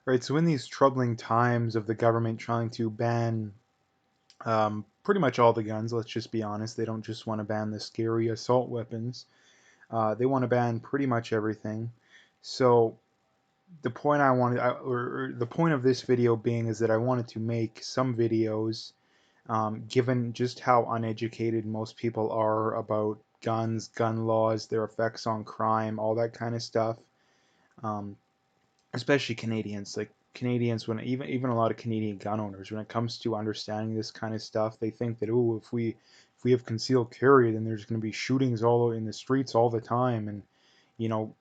Right, so in these troubling times of the government trying to ban pretty much all the guns, let's just be honest, they don't just want to ban the scary assault weapons. They want to ban pretty much everything. So the point I wanted, or the point of this video being is that I wanted to make some videos, given just how uneducated most people are about guns, gun laws, their effects on crime, all that kind of stuff. Um, Especially Canadians. Like Canadians, when even a lot of Canadian gun owners, when it comes to understanding this kind of stuff, they think that oh, if we have concealed carry, then there's going to be shootings all in the streets all the time, and you know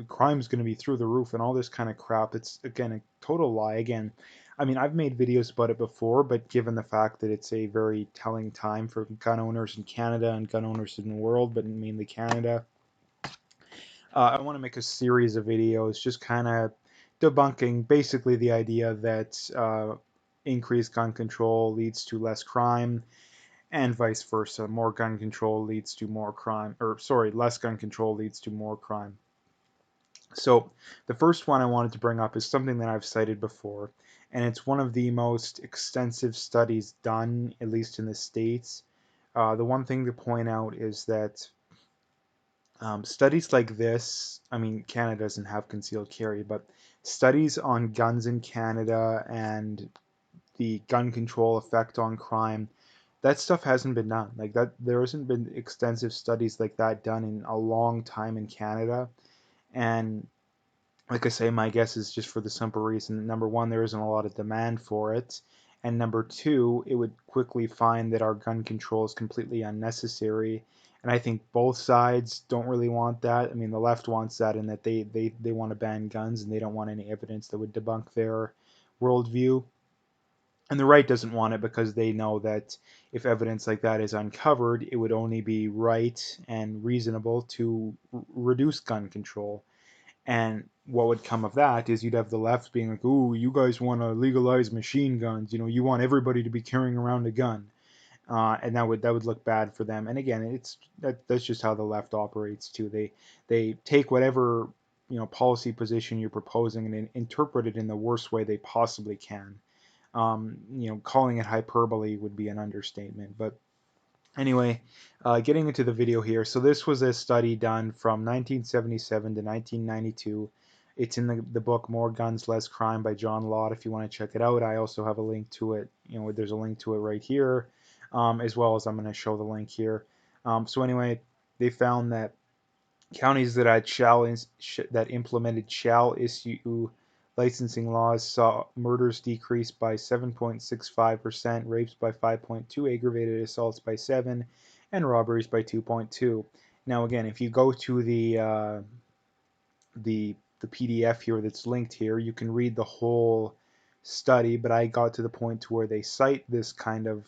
crime's going to be through the roof and all this kind of crap. It's again a total lie. Again, I mean I've made videos about it before, but given the fact that it's a very telling time for gun owners in Canada and gun owners in the world, but mainly Canada, I want to make a series of videos just kind of debunking basically the idea that increased gun control leads to less crime and vice versa. More gun control leads to more crime, or sorry, less gun control leads to more crime. So the first one I wanted to bring up is something that I've cited before, and it's one of the most extensive studies done, at least in the States. The one thing to point out is that studies like this, I mean, Canada doesn't have concealed carry, but studies on guns in Canada and the gun control effect on crime, that stuff hasn't been done. Like that, there hasn't been extensive studies like that done in a long time in Canada. And like I say, my guess is just for the simple reason that number one, there isn't a lot of demand for it. And number two, it would quickly find that our gun control is completely unnecessary. And I think both sides don't really want that. I mean, the left wants that in that they want to ban guns and they don't want any evidence that would debunk their worldview. And the right doesn't want it because they know that if evidence like that is uncovered, it would only be right and reasonable to reduce gun control. And what would come of that is you'd have the left being like, "Ooh, you guys want to legalize machine guns? You know, you want everybody to be carrying around a gun," and that would look bad for them. And again, that's just how the left operates too. They take whatever policy position you're proposing and interpret it in the worst way they possibly can. Calling it hyperbole would be an understatement, but anyway, getting into the video here. So this was a study done from 1977 to 1992. It's in the book More Guns, Less Crime by John Lott if you want to check it out. I also have a link to it. There's a link to it right here, as well as I'm going to show the link here. So anyway, they found that counties that that implemented shall issue licensing laws saw murders decrease by 7.65%, rapes by 5.2, aggravated assaults by 7, and robberies by 2.2. Now again, if you go to the PDF here that's linked here, you can read the whole study, but I got to the point to where they cite this kind of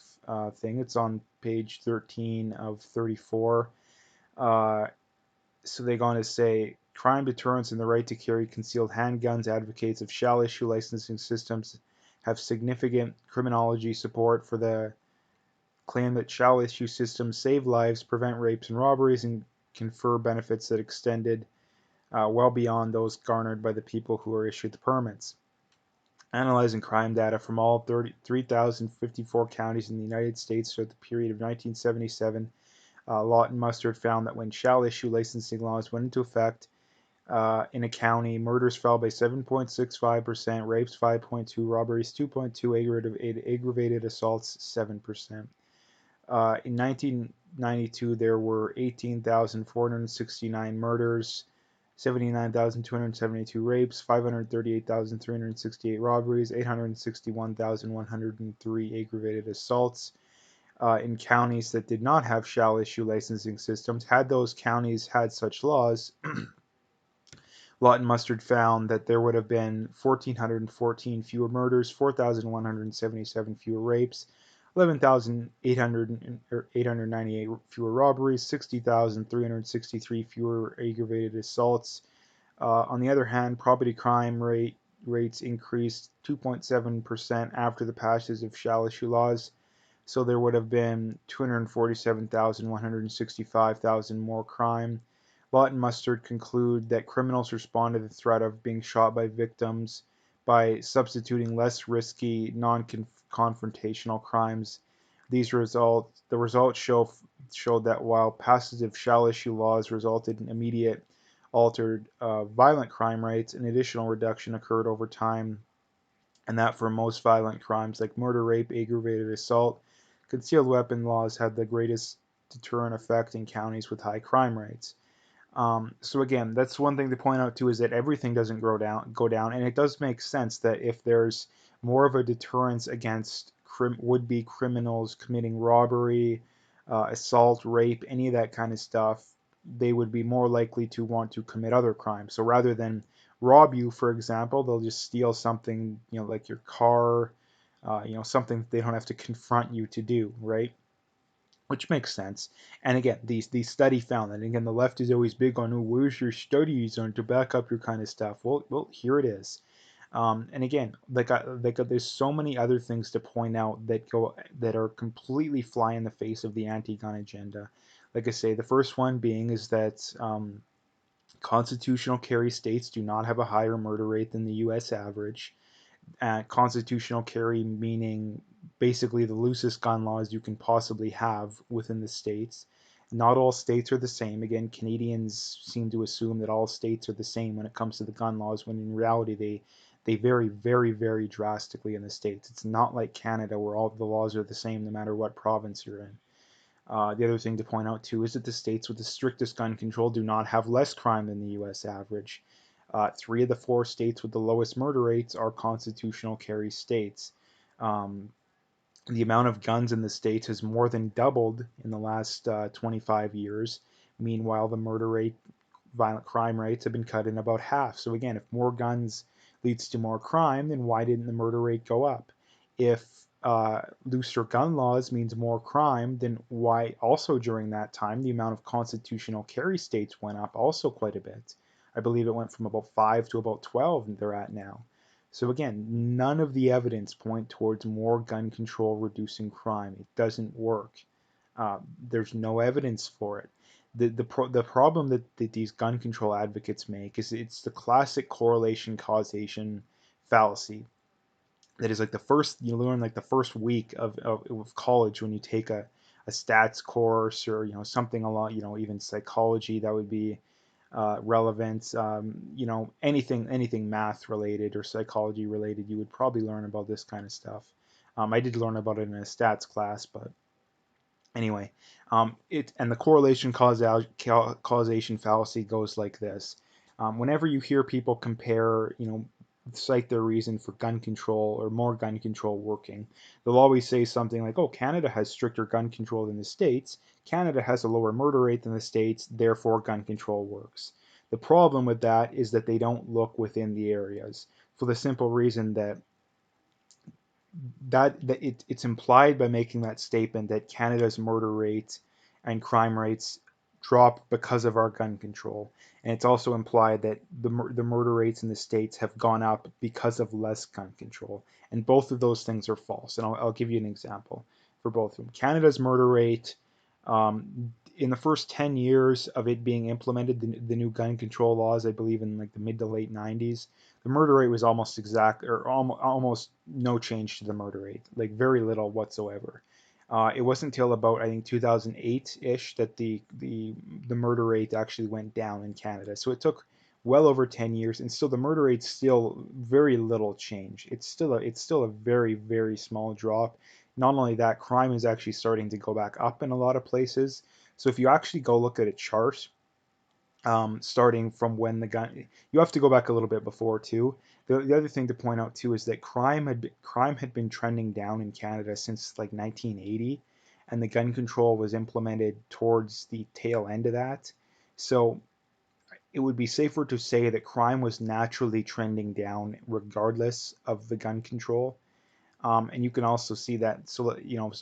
thing. It's on page 13 of 34. So they go on to say crime deterrence and the right to carry concealed handguns. Advocates of shall issue licensing systems have significant criminology support for the claim that shall issue systems save lives, prevent rapes and robberies, and confer benefits that extended well beyond those garnered by the people who are issued the permits. Analyzing crime data from all 3,054 counties in the United States throughout the period of 1977, Lott and Mustard found that when shall issue licensing laws went into effect in a county, murders fell by 7.65%, rapes 5.2, robberies 2.2, aggravated assaults 7%. In 1992, there were 18,469 murders, 79,272 rapes, 538,368 robberies, 861,103 aggravated assaults. In counties that did not have shall issue licensing systems. Had those counties had such laws, Lott and Mustard found that there would have been 1,414 fewer murders, 4,177 fewer rapes, 11,898 fewer robberies, 60,363 fewer aggravated assaults. On the other hand, property crime rates increased 2.7% after the passage of shall issue laws. So there would have been 247,165,000 more crime. Lott and Mustard conclude that criminals respond to the threat of being shot by victims by substituting less risky, non-confrontational crimes. The results showed that while passage of shall issue laws resulted in immediate altered violent crime rates, an additional reduction occurred over time, and that for most violent crimes like murder, rape, aggravated assault, concealed weapon laws had the greatest deterrent effect in counties with high crime rates. So again, that's one thing to point out too, is that everything doesn't go down, and it does make sense that if there's more of a deterrence against would-be criminals committing robbery, assault, rape, any of that kind of stuff, they would be more likely to want to commit other crimes. So rather than rob you, for example, they'll just steal something, like your car, something that they don't have to confront you to do, right? Which makes sense. And again, the study found that. And again, the left is always big on, oh, where's your studies on to back up your kind of stuff? Well, here it is. And again, there's so many other things to point out that are completely fly in the face of the anti-gun agenda. Like I say, the first one being is that constitutional carry states do not have a higher murder rate than the U.S. average. Constitutional carry meaning basically the loosest gun laws you can possibly have within the states. Not all states are the same. Again, Canadians seem to assume that all states are the same when it comes to the gun laws, when in reality they vary very, very drastically in the states. It's not like Canada where all the laws are the same no matter what province you're in. The other thing to point out too is that the states with the strictest gun control do not have less crime than the U.S. average. 3 of the 4 states with the lowest murder rates are constitutional carry states. Um, the amount of guns in the states has more than doubled in the last 25 years. Meanwhile, the murder rate, violent crime rates have been cut in about half. So again, if more guns leads to more crime, then why didn't the murder rate go up? If looser gun laws means more crime, then why also during that time the amount of constitutional carry states went up also quite a bit. I believe it went from about 5 to about 12 they're at now. So again, none of the evidence point towards more gun control reducing crime. It doesn't work. There's no evidence for it. The problem that these gun control advocates make is it's the classic correlation causation fallacy. That is like you learn like the first week of college when you take a stats course, or something along, even psychology that would be relevant. Anything math related or psychology related, you would probably learn about this kind of stuff. I did learn about it in a stats class, but anyway, the correlation causation fallacy goes like this. Whenever you hear people compare, cite their reason for gun control or more gun control working, they'll always say something like, oh, Canada has stricter gun control than the States. Canada has a lower murder rate than the States, therefore gun control works. The problem with that is that they don't look within the areas, for the simple reason that it's implied by making that statement that Canada's murder rates and crime rates drop because of our gun control, and it's also implied that the murder rates in the states have gone up because of less gun control, and both of those things are false. And I'll give you an example for both of them. Canada's murder rate, in the first 10 years of it being implemented, the new gun control laws, I believe in like the mid to late 90s, the murder rate was almost no change to the murder rate, like very little whatsoever. It wasn't until about, I think, 2008-ish that the murder rate actually went down in Canada. So it took well over 10 years, and still the murder rate's still very little change. It's still a very, very small drop. Not only that, crime is actually starting to go back up in a lot of places. So if you actually go look at a chart, starting from when the gun, you have to go back a little bit before too. The other thing to point out too is that crime had been trending down in Canada since like 1980, and the gun control was implemented towards the tail end of that. So it would be safer to say that crime was naturally trending down regardless of the gun control. And you can also see that, so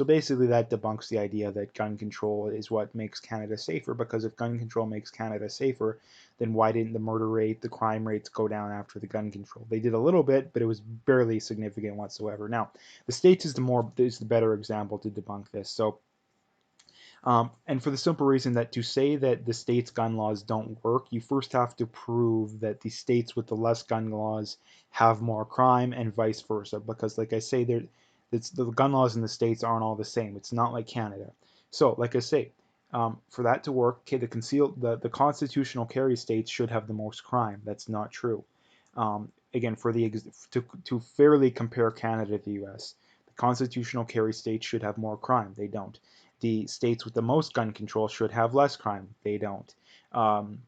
basically that debunks the idea that gun control is what makes Canada safer, because if gun control makes Canada safer, then why didn't the murder rate, the crime rates go down after the gun control? They did a little bit, but it was barely significant whatsoever. Now, the States is the better example to debunk this. So And for the simple reason that to say that the state's gun laws don't work, you first have to prove that the states with the less gun laws have more crime and vice versa. Because, like I say, the gun laws in the states aren't all the same. It's not like Canada. So, like I say, for that to work, okay, the constitutional carry states should have the most crime. That's not true. Again, to fairly compare Canada to the U.S., the constitutional carry states should have more crime. They don't. The states with the most gun control should have less crime. They don't. Um,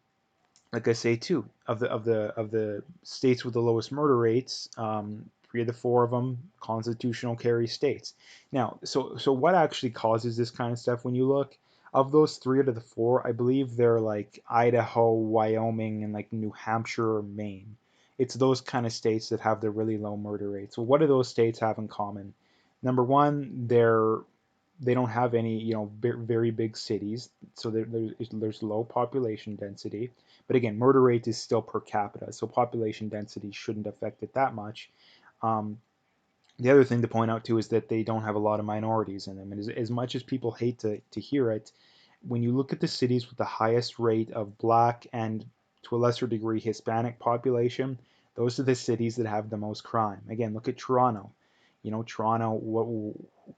like I say too, of the states with the lowest murder rates, 3 of the 4 of them constitutional carry states. Now, so what actually causes this kind of stuff? When you look of those 3 out of the 4, I believe they're like Idaho, Wyoming, and like New Hampshire or Maine. It's those kind of states that have the really low murder rates. So what do those states have in common? Number one, they don't have any, very big cities, so there's low population density. But again, murder rate is still per capita, so population density shouldn't affect it that much. Um, the other thing to point out too is that they don't have a lot of minorities in them, and as much as people hate to hear it, when you look at the cities with the highest rate of black and to a lesser degree Hispanic population, those are the cities that have the most crime. Again, look at Toronto. Toronto,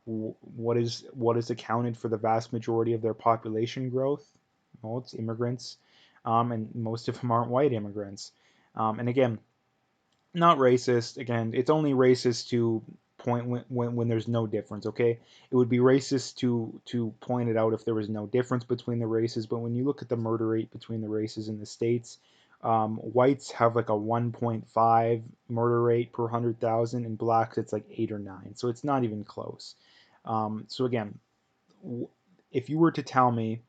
what is accounted for the vast majority of their population growth? Well, it's immigrants, and most of them aren't white immigrants. And again, not racist. Again, it's only racist to point when there's no difference. Okay, it would be racist to point it out if there was no difference between the races. But when you look at the murder rate between the races in the states, whites have like a 1.5 murder rate per 100,000, and blacks it's like 8 or 9. So it's not even close. So again, if you were to tell me,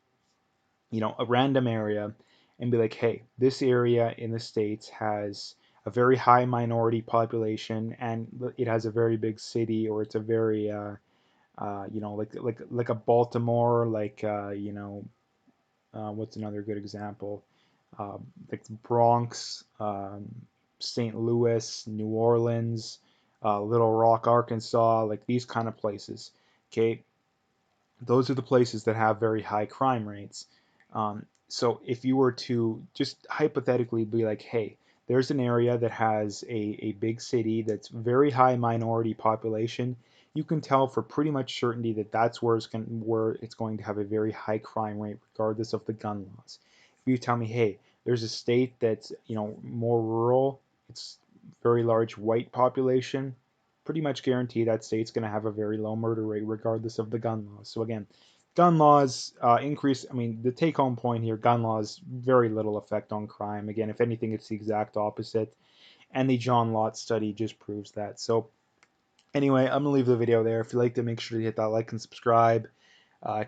a random area and be like, hey, this area in the States has a very high minority population and it has a very big city, or it's a very, like a Baltimore, like, what's another good example? Like the Bronx, St. Louis, New Orleans, Little Rock, Arkansas, like these kind of places. Okay, those are the places that have very high crime rates. So if you were to just hypothetically be like, hey, there's an area that has a big city that's very high minority population, you can tell for pretty much certainty that that's where it's going to have a very high crime rate, regardless of the gun laws. If you tell me, hey, there's a state that's more rural, it's very large white population, pretty much guarantee that state's going to have a very low murder rate regardless of the gun laws. So again, gun laws increase. I mean, the take-home point here: gun laws very little effect on crime. Again, if anything, it's the exact opposite. And the John Lott study just proves that. So anyway, I'm gonna leave the video there. If you liked it, make sure to hit that like and subscribe.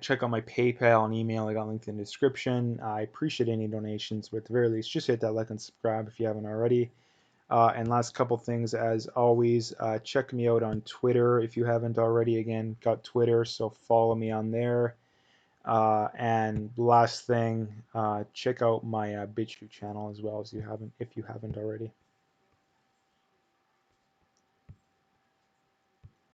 Check out my PayPal and email. I got linked in the description. I appreciate any donations, but at the very least, just hit that like and subscribe if you haven't already. And last couple things, as always, check me out on Twitter if you haven't already. Again, got Twitter, so follow me on there. And last thing, check out my BitChute channel as well, as if you haven't already.